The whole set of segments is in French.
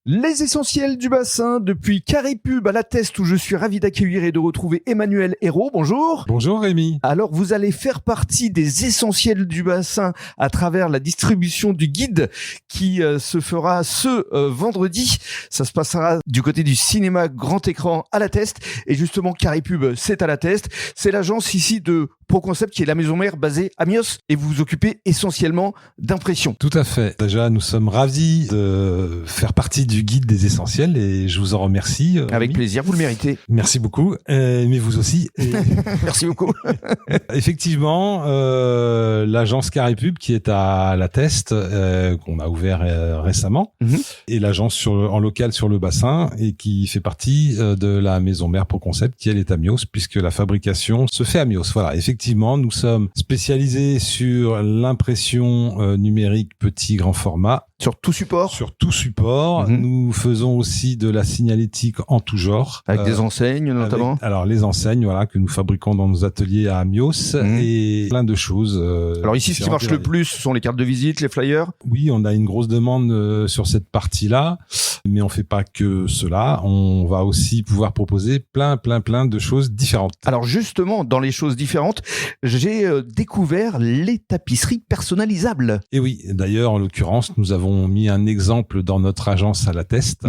Les essentiels du bassin depuis Caripub à la Teste où je suis ravi d'accueillir et de retrouver Emmanuel Hérault. Bonjour. Bonjour Rémi. Alors vous allez faire partie des essentiels du bassin à travers la distribution du guide qui se fera ce vendredi. Ça se passera du côté du cinéma grand écran à la Teste. Et justement Caripub c'est à la Teste. C'est l'agence ici de ProConcept qui est la maison mère basée à Mios et vous vous occupez essentiellement d'impression. Tout à fait. Déjà nous sommes ravis de faire partie du guide des essentiels et je vous en remercie. Avec plaisir, vous le méritez. Merci beaucoup, mais vous aussi. Et... Merci beaucoup. Effectivement, l'agence Caripub qui est à la Teste, qu'on a ouvert récemment, et l'agence en local sur le bassin et qui fait partie de la maison mère ProConcept qui elle est à Mios puisque la fabrication se fait à Mios. Voilà, effectivement, nous sommes spécialisés sur l'impression numérique petit grand format. Sur tout support. Sur tout support. Nous faisons aussi de la signalétique en tout genre. Avec des enseignes notamment. Alors les enseignes, voilà, que nous fabriquons dans nos ateliers à Amios et plein de choses. Alors ici, ce qui marche le plus, ce sont les cartes de visite, les flyers. Oui, on a une grosse demande sur cette partie-là, mais on fait pas que cela. On va aussi pouvoir proposer plein de choses différentes. Alors justement, dans les choses différentes, j'ai découvert les tapisseries personnalisables. Et oui, d'ailleurs, en l'occurrence, nous avons mis un exemple dans notre agence à la Teste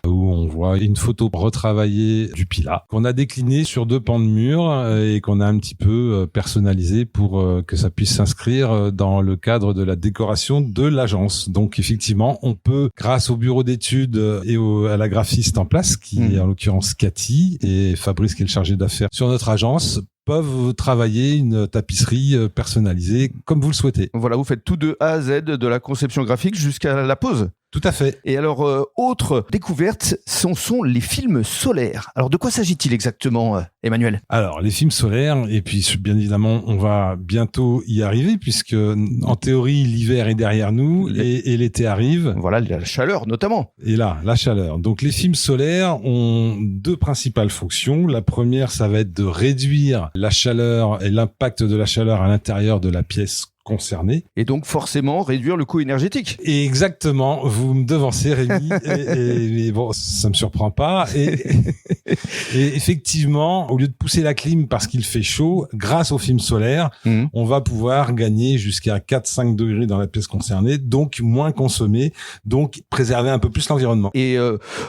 où on voit une photo retravaillée du Pilat qu'on a décliné sur 2 pans de mur et qu'on a un petit peu personnalisé pour que ça puisse s'inscrire dans le cadre de la décoration de l'agence. Donc effectivement, on peut, grâce au bureau d'études et à la graphiste en place, qui est en l'occurrence Cathy, et Fabrice qui est le chargé d'affaires sur notre agence, peuvent travailler une tapisserie personnalisée comme vous le souhaitez. Voilà, vous faites tout de A à Z, de la conception graphique jusqu'à la pose. Tout à fait. Et alors, autre découverte, ce sont les films solaires. Alors, de quoi s'agit-il exactement, Emmanuel ? Alors, les films solaires, et puis bien évidemment, on va bientôt y arriver, puisque en théorie, l'hiver est derrière nous et l'été arrive. Voilà, la chaleur notamment. Et là, la chaleur. Donc, les films solaires ont 2 principales fonctions. La première, ça va être de réduire la chaleur et l'impact de la chaleur à l'intérieur de la pièce concernés. Et donc forcément réduire le coût énergétique. Et exactement, vous me devancez Rémi, et bon, ça me surprend pas. Et effectivement, au lieu de pousser la clim parce qu'il fait chaud, grâce au film solaire, on va pouvoir gagner jusqu'à 4-5 degrés dans la pièce concernée, donc moins consommer, donc préserver un peu plus l'environnement. Et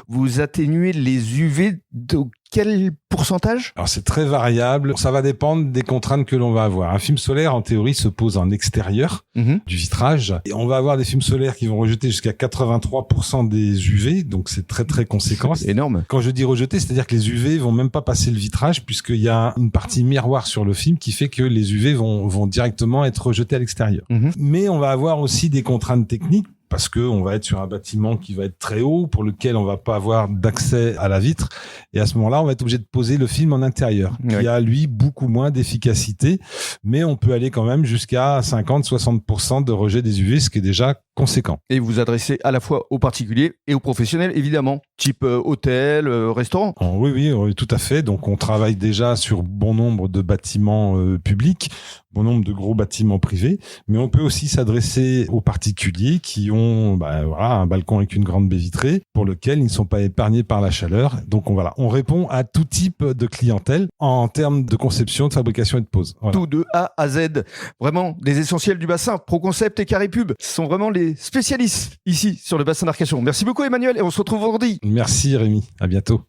vous atténuez les UV de quel pourcentage ? Alors c'est très variable, ça va dépendre des contraintes que l'on va avoir. Un film solaire en théorie se pose en extérieur du vitrage et on va avoir des films solaires qui vont rejeter jusqu'à 83% des UV, donc c'est très conséquent. C'est énorme. Quand je dis rejeter, c'est-à-dire que les UV vont même pas passer le vitrage puisqu'il y a une partie miroir sur le film qui fait que les UV vont directement être rejetés à l'extérieur. Mais on va avoir aussi des contraintes techniques parce que on va être sur un bâtiment qui va être très haut, pour lequel on va pas avoir d'accès à la vitre. Et à ce moment-là, on va être obligé de poser le film en intérieur, qui a, lui, beaucoup moins d'efficacité. Mais on peut aller quand même jusqu'à 50-60% de rejet des UV, ce qui est déjà conséquent. Et vous adressez à la fois aux particuliers et aux professionnels, évidemment, type hôtel, restaurant. Oui, tout à fait. Donc, on travaille déjà sur bon nombre de bâtiments publics, bon nombre de gros bâtiments privés, mais on peut aussi s'adresser aux particuliers qui ont un balcon avec une grande baie vitrée pour lequel ils ne sont pas épargnés par la chaleur. Donc, on répond à tout type de clientèle en termes de conception, de fabrication et de pose. Voilà. Tout de A à Z. Vraiment, des essentiels du bassin. ProConcept et Caripub sont vraiment les spécialistes ici sur le bassin d'Arcachon. Merci beaucoup Emmanuel et on se retrouve vendredi. Merci Rémi, à bientôt.